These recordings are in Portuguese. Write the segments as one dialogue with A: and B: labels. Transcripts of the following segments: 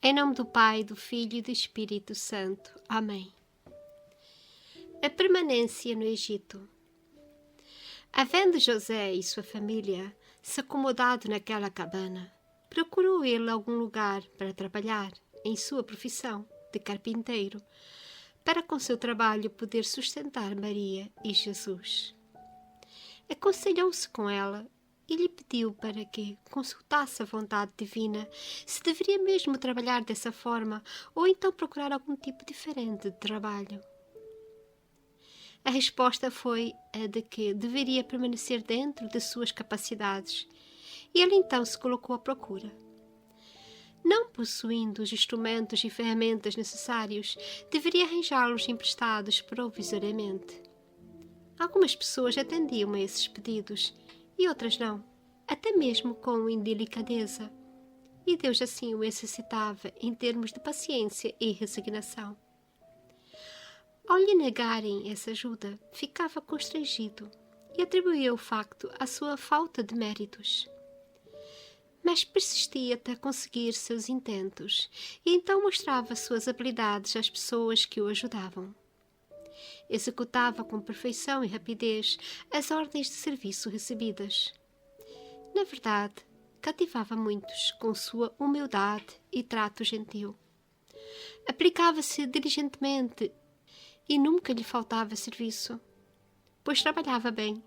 A: Em nome do Pai, do Filho e do Espírito Santo. Amém. A permanência no Egito. Havendo José e sua família se acomodado naquela cabana, procurou ele algum lugar para trabalhar em sua profissão de carpinteiro, para com seu trabalho poder sustentar Maria e Jesus. Aconselhou-se com ela e lhe pediu para que consultasse a vontade divina se deveria mesmo trabalhar dessa forma ou então procurar algum tipo diferente de trabalho. A resposta foi a de que deveria permanecer dentro de suas capacidades e ele então se colocou à procura. Não possuindo os instrumentos e ferramentas necessários, deveria arranjá-los emprestados provisoriamente. Algumas pessoas atendiam a esses pedidos e outras não, até mesmo com indelicadeza. E Deus assim o necessitava em termos de paciência e resignação. Ao lhe negarem essa ajuda, ficava constrangido e atribuía o facto à sua falta de méritos. Mas persistia até conseguir seus intentos e então mostrava suas habilidades às pessoas que o ajudavam. Executava com perfeição e rapidez as ordens de serviço recebidas. Na verdade, cativava muitos com sua humildade e trato gentil. Aplicava-se diligentemente e nunca lhe faltava serviço, pois trabalhava bem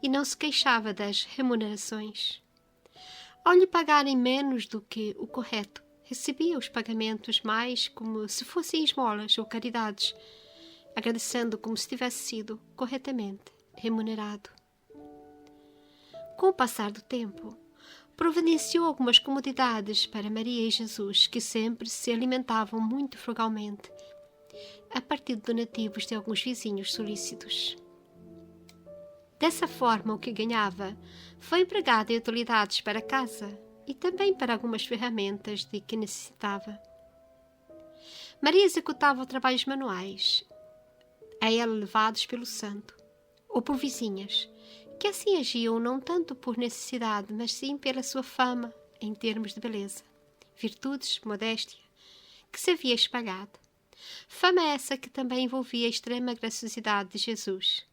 A: e não se queixava das remunerações. Ao lhe pagarem menos do que o correto, recebia os pagamentos mais como se fossem esmolas ou caridades, agradecendo como se tivesse sido corretamente remunerado. Com o passar do tempo, providenciou algumas comodidades para Maria e Jesus, que sempre se alimentavam muito frugalmente, a partir de donativos de alguns vizinhos solícitos. Dessa forma, o que ganhava foi empregado em utilidades para casa e também para algumas ferramentas de que necessitava. Maria executava trabalhos manuais, a ela levados pelo santo, ou por vizinhas, que assim agiam não tanto por necessidade, mas sim pela sua fama em termos de beleza, virtudes, modéstia, que se havia espalhado. Fama essa que também envolvia a extrema graciosidade de Jesus.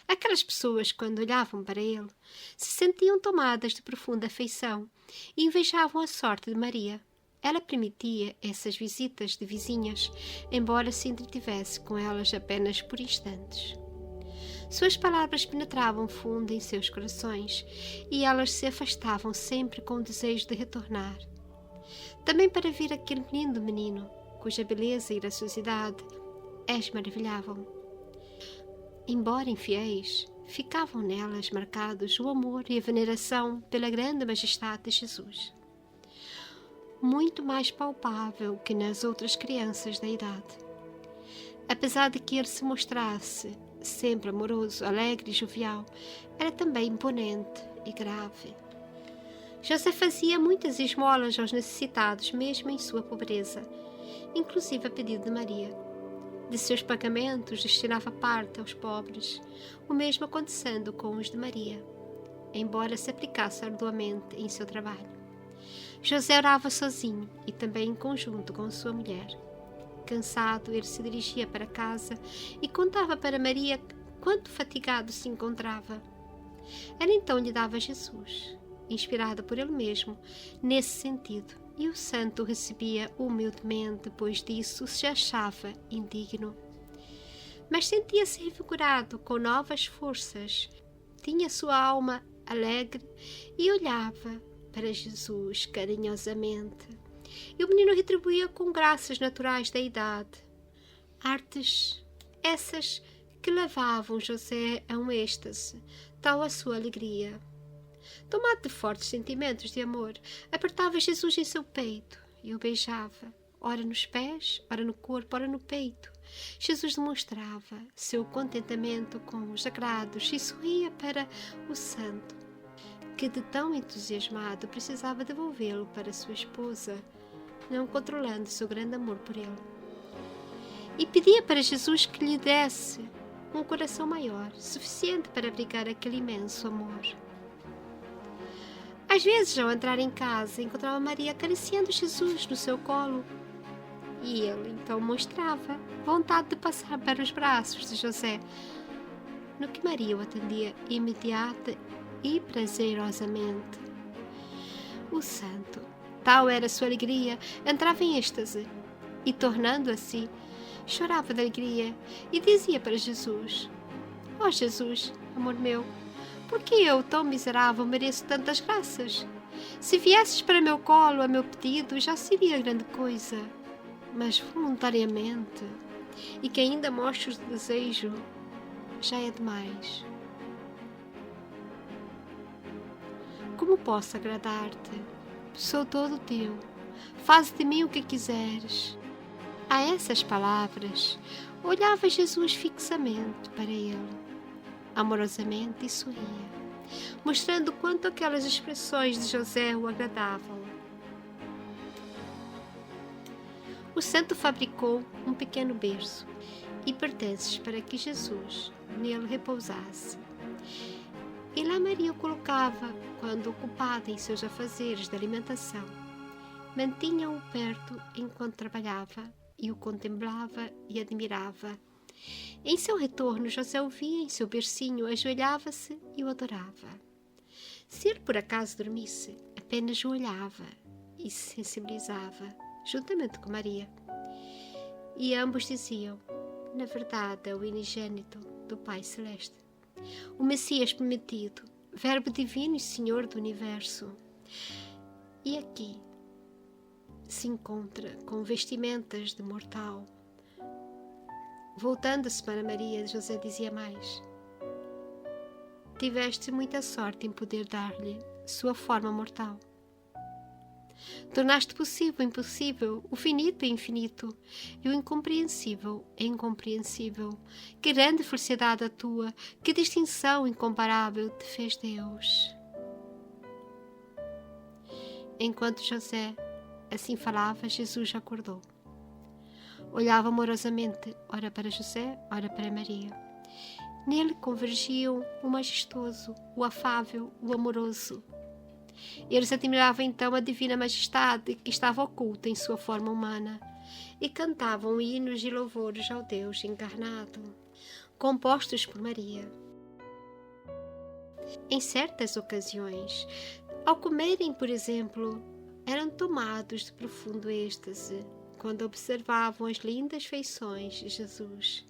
A: Aquelas pessoas, quando olhavam para ele, se sentiam tomadas de profunda afeição e invejavam a sorte de Maria. Ela permitia essas visitas de vizinhas, embora se entretivesse com elas apenas por instantes. Suas palavras penetravam fundo em seus corações e elas se afastavam sempre com o desejo de retornar. Também para ver aquele lindo menino, cuja beleza e graciosidade as maravilhavam. Embora infiéis, ficavam nelas marcados o amor e a veneração pela grande majestade de Jesus, muito mais palpável que nas outras crianças da idade. Apesar de que ele se mostrasse sempre amoroso, alegre e jovial, era também imponente e grave. José fazia muitas esmolas aos necessitados, mesmo em sua pobreza, inclusive a pedido de Maria. De seus pagamentos destinava parte aos pobres, o mesmo acontecendo com os de Maria, embora se aplicasse arduamente em seu trabalho. José orava sozinho e também em conjunto com sua mulher. Cansado, ele se dirigia para casa e contava para Maria quanto fatigado se encontrava. Ela então lhe dava Jesus, inspirada por ele mesmo, nesse sentido, e o santo o recebia humildemente, pois disso se achava indigno. Mas sentia-se revigorado com novas forças, tinha sua alma alegre e olhava para Jesus carinhosamente. E o menino retribuía com graças naturais da idade, artes essas que levavam José a um êxtase, tal a sua alegria. Tomado de fortes sentimentos de amor, apertava Jesus em seu peito e o beijava, ora nos pés, ora no corpo, ora no peito. Jesus demonstrava seu contentamento com os agrados e sorria para o santo, que de tão entusiasmado precisava devolvê-lo para sua esposa, não controlando seu grande amor por ele. E pedia para Jesus que lhe desse um coração maior, suficiente para abrigar aquele imenso amor. Às vezes, ao entrar em casa, encontrava Maria acariciando Jesus no seu colo. E ele então mostrava vontade de passar para os braços de José, no que Maria o atendia imediata e prazerosamente. O santo, tal era a sua alegria, entrava em êxtase e, tornando assim, chorava de alegria e dizia para Jesus: ó Jesus, amor meu, por que eu, tão miserável, mereço tantas graças? Se viesses para meu colo a meu pedido, já seria grande coisa. Mas voluntariamente, e que ainda mostres desejo, já é demais. Como posso agradar-te? Sou todo teu. Faz de mim o que quiseres. A essas palavras, olhava Jesus fixamente para ele, amorosamente, e sorria, mostrando quanto aquelas expressões de José o agradavam. O santo fabricou um pequeno berço e pertences para que Jesus nele repousasse. E lá Maria o colocava quando ocupada em seus afazeres de alimentação. Mantinha-o perto enquanto trabalhava e o contemplava e admirava. Em seu retorno, José o via em seu bercinho, ajoelhava-se e o adorava. Se ele por acaso dormisse, apenas o olhava e se sensibilizava, juntamente com Maria. E ambos diziam: na verdade é o unigênito do Pai Celeste, o Messias prometido, Verbo divino e Senhor do Universo. E aqui se encontra com vestimentas de mortal. Voltando-se para Maria, José dizia mais: tiveste muita sorte em poder dar-lhe sua forma mortal. Tornaste possível o impossível, o finito é infinito, e o incompreensível é incompreensível. Que grande felicidade a tua, que distinção incomparável te fez Deus. Enquanto José assim falava, Jesus acordou. Olhava amorosamente, ora para José, ora para Maria. Nele convergiam o majestoso, o afável, o amoroso. Eles admiravam então a divina majestade que estava oculta em sua forma humana e cantavam hinos e louvores ao Deus encarnado, compostos por Maria. Em certas ocasiões, ao comerem, por exemplo, eram tomados de profundo êxtase quando observavam as lindas feições de Jesus.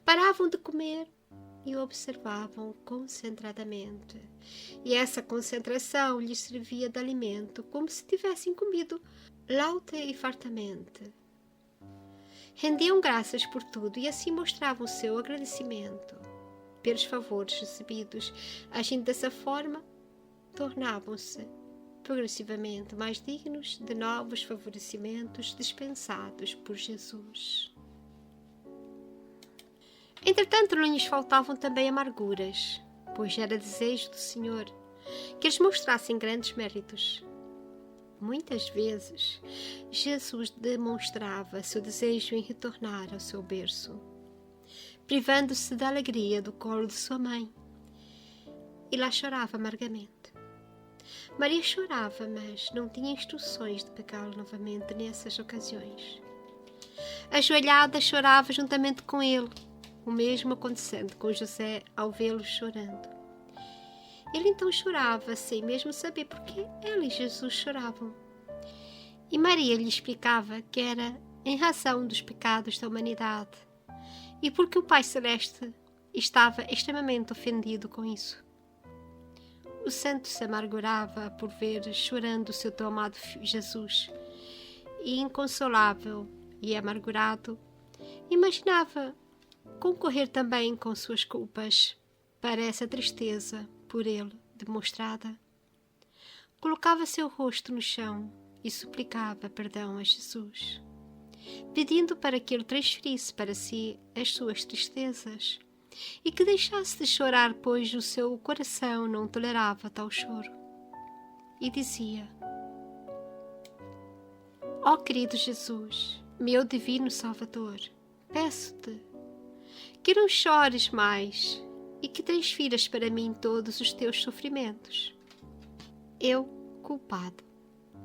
A: Paravam de comer e o observavam concentradamente. E essa concentração lhes servia de alimento, como se tivessem comido lauta e fartamente. Rendiam graças por tudo e assim mostravam o seu agradecimento pelos favores recebidos. Agindo dessa forma, tornavam-se progressivamente mais dignos de novos favorecimentos dispensados por Jesus. Entretanto, não lhes faltavam também amarguras, pois era desejo do Senhor que eles mostrassem grandes méritos. Muitas vezes, Jesus demonstrava seu desejo em retornar ao seu berço, privando-se da alegria do colo de sua mãe, e lá chorava amargamente. Maria chorava, mas não tinha instruções de pegá-lo novamente nessas ocasiões. Ajoelhada, chorava juntamente com ele, o mesmo acontecendo com José ao vê-lo chorando. Ele então chorava, sem mesmo saber por que ela e Jesus choravam. E Maria lhe explicava que era em razão dos pecados da humanidade e porque o Pai Celeste estava extremamente ofendido com isso. O santo se amargurava por ver chorando o seu tão amado Jesus e, inconsolável e amargurado, imaginava concorrer também com suas culpas para essa tristeza por ele demonstrada. Colocava seu rosto no chão e suplicava perdão a Jesus, pedindo para que ele transferisse para si as suas tristezas e que deixasse de chorar, pois o seu coração não tolerava tal choro. E dizia: ó querido Jesus, meu divino Salvador, peço-te que não chores mais e que transfiras para mim todos os teus sofrimentos. Eu culpado.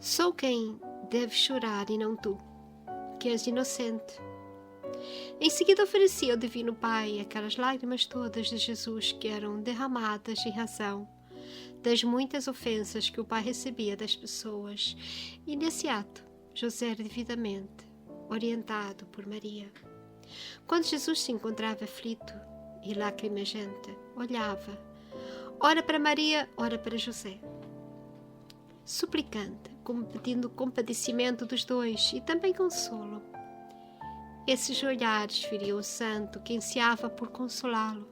A: Sou quem deve chorar e não tu, que és inocente. Em seguida oferecia ao Divino Pai aquelas lágrimas todas de Jesus que eram derramadas em razão das muitas ofensas que o Pai recebia das pessoas, e nesse ato José era devidamente orientado por Maria. Quando Jesus se encontrava aflito e lacrimejante, olhava, ora para Maria, ora para José, suplicante, como pedindo compadecimento dos dois e também consolo. Esses olhares feriam o santo, que ansiava por consolá-lo,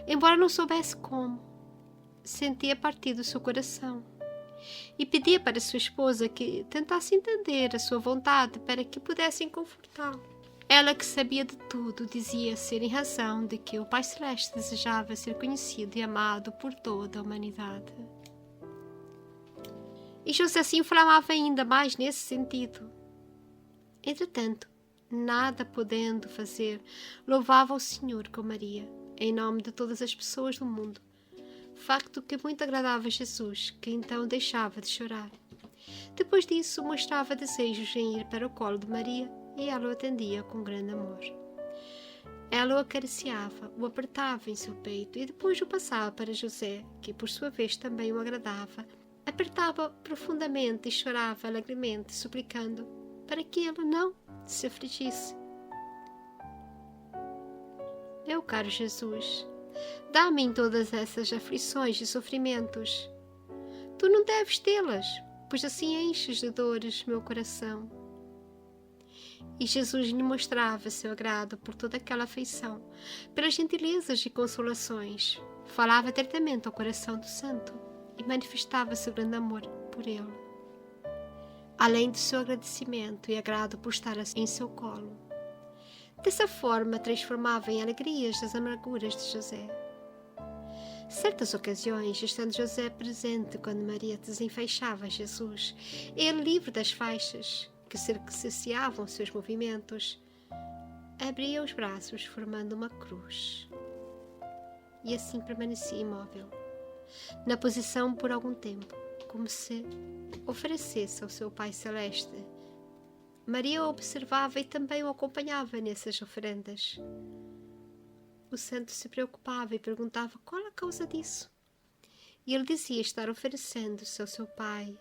A: embora não soubesse como. Sentia partir do seu coração e pedia para sua esposa que tentasse entender a sua vontade para que pudessem confortá-lo. Ela, que sabia de tudo, dizia ser em razão de que o Pai Celeste desejava ser conhecido e amado por toda a humanidade. E José se inflamava ainda mais nesse sentido. Entretanto, nada podendo fazer, louvava o Senhor com Maria, em nome de todas as pessoas do mundo. Facto que muito agradava a Jesus, que então deixava de chorar. Depois disso, mostrava desejos em ir para o colo de Maria, e ela o atendia com grande amor. Ela o acariciava, o apertava em seu peito e depois o passava para José, que por sua vez também o agradava. Apertava profundamente e chorava alegremente, suplicando para que ele não se afligisse. Meu caro Jesus, dá-me em todas essas aflições e sofrimentos. Tu não deves tê-las, pois assim enches de dores meu coração. E Jesus lhe mostrava seu agrado por toda aquela afeição, pelas gentilezas e consolações. Falava diretamente ao coração do santo e manifestava seu grande amor por ele, além de seu agradecimento e agrado por estar em seu colo. Dessa forma, transformava em alegrias as amarguras de José. Certas ocasiões, estando José presente quando Maria desenfaixava Jesus, ele, livre das faixas que cerceavam seus movimentos, abria os braços formando uma cruz e assim permanecia imóvel, na posição por algum tempo, como se oferecesse ao seu Pai Celeste. Maria o observava e também o acompanhava nessas oferendas. O santo se preocupava e perguntava qual a causa disso. E ele dizia estar oferecendo-se ao seu Pai,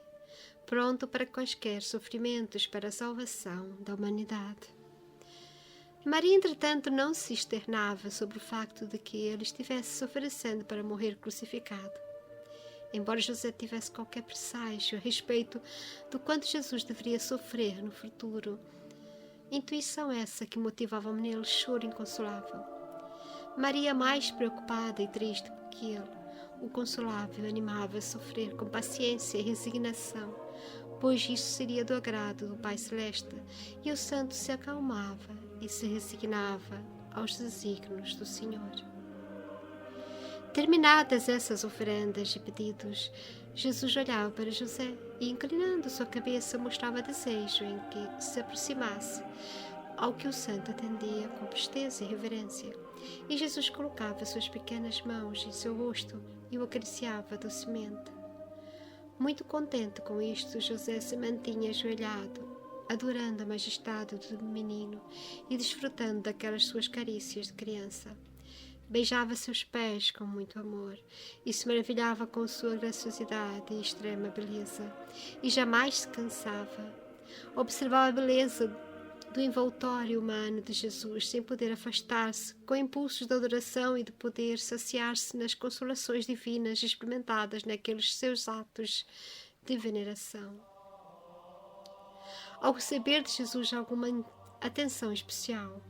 A: pronto para quaisquer sofrimentos para a salvação da humanidade. Maria, entretanto, não se externava sobre o facto de que ele estivesse se oferecendo para morrer crucificado. Embora José tivesse qualquer presságio a respeito do quanto Jesus deveria sofrer no futuro, intuição essa que motivava nele choro inconsolável. Maria, mais preocupada e triste que ele, o consolava e o animava a sofrer com paciência e resignação, pois isso seria do agrado do Pai Celeste, e o santo se acalmava e se resignava aos desígnios do Senhor. Terminadas essas oferendas e pedidos, Jesus olhava para José e, inclinando sua cabeça, mostrava desejo em que se aproximasse, ao que o santo atendia com presteza e reverência. E Jesus colocava suas pequenas mãos em seu rosto e o acariciava docemente. Muito contente com isto, José se mantinha ajoelhado, adorando a majestade do menino e desfrutando daquelas suas carícias de criança. Beijava seus pés com muito amor e se maravilhava com sua graciosidade e extrema beleza, e jamais se cansava. Observava a beleza do envoltório humano de Jesus sem poder afastar-se, com impulsos de adoração e de poder saciar-se nas consolações divinas experimentadas naqueles seus atos de veneração. Ao receber de Jesus alguma atenção especial,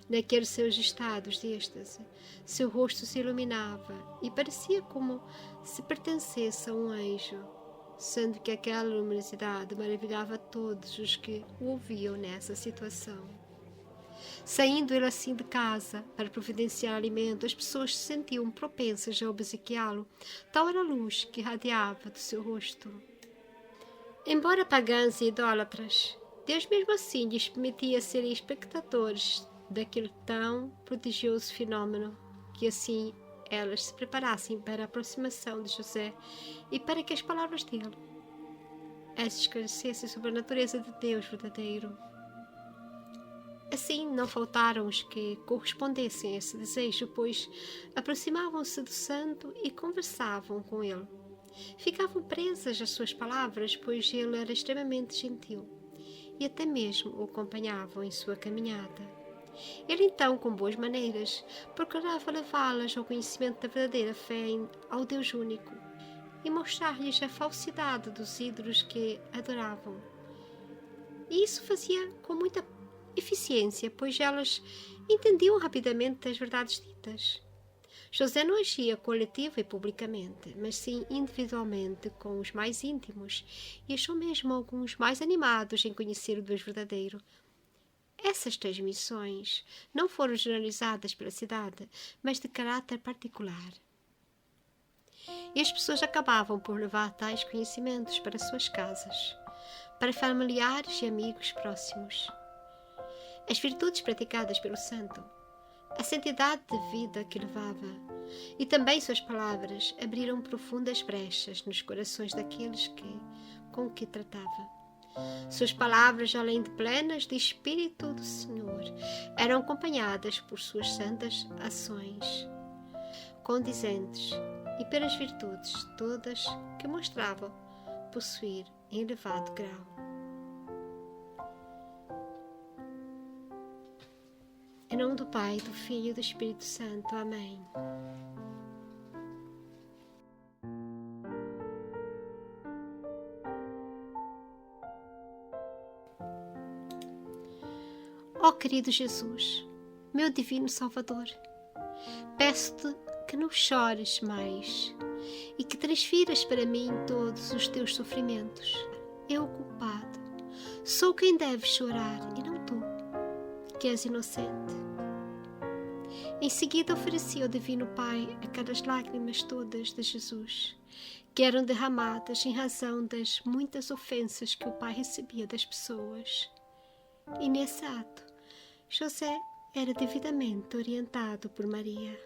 A: naqueles seus estados de êxtase, seu rosto se iluminava e parecia como se pertencesse a um anjo, sendo que aquela luminosidade maravilhava a todos os que o ouviam nessa situação. Saindo ele assim de casa para providenciar alimento, as pessoas se sentiam propensas a obsequiá-lo, tal era a luz que irradiava do seu rosto. Embora pagãs e idólatras, Deus mesmo assim lhes permitia serem espectadores daquele tão prodigioso fenômeno, que assim elas se preparassem para a aproximação de José e para que as palavras dele as esclarecessem sobre a natureza de Deus verdadeiro. Assim, não faltaram os que correspondessem a esse desejo, pois aproximavam-se do santo e conversavam com ele. Ficavam presas às suas palavras, pois ele era extremamente gentil, e até mesmo o acompanhavam em sua caminhada. Ele então, com boas maneiras, procurava levá-las ao conhecimento da verdadeira fé ao Deus único e mostrar-lhes a falsidade dos ídolos que adoravam. E isso fazia com muita eficiência, pois elas entendiam rapidamente as verdades ditas. José não agia coletiva e publicamente, mas sim individualmente com os mais íntimos, e achou mesmo alguns mais animados em conhecer o Deus verdadeiro. Essas transmissões não foram generalizadas pela cidade, mas de caráter particular. E as pessoas acabavam por levar tais conhecimentos para suas casas, para familiares e amigos próximos. As virtudes praticadas pelo santo, a santidade de vida que levava e também suas palavras abriram profundas brechas nos corações daqueles com que tratava. Suas palavras, além de plenas de Espírito do Senhor, eram acompanhadas por suas santas ações, condizentes e pelas virtudes todas que mostravam possuir em elevado grau. Em nome do Pai, do Filho e do Espírito Santo. Amém. Ó querido Jesus, meu divino Salvador, peço-te que não chores mais e que transfiras para mim todos os teus sofrimentos. Eu, o culpado, sou quem deve chorar e não tu, que és inocente. Em seguida ofereci ao Divino Pai aquelas lágrimas todas de Jesus, que eram derramadas em razão das muitas ofensas que o Pai recebia das pessoas. E nesse ato, José era devidamente orientado por Maria.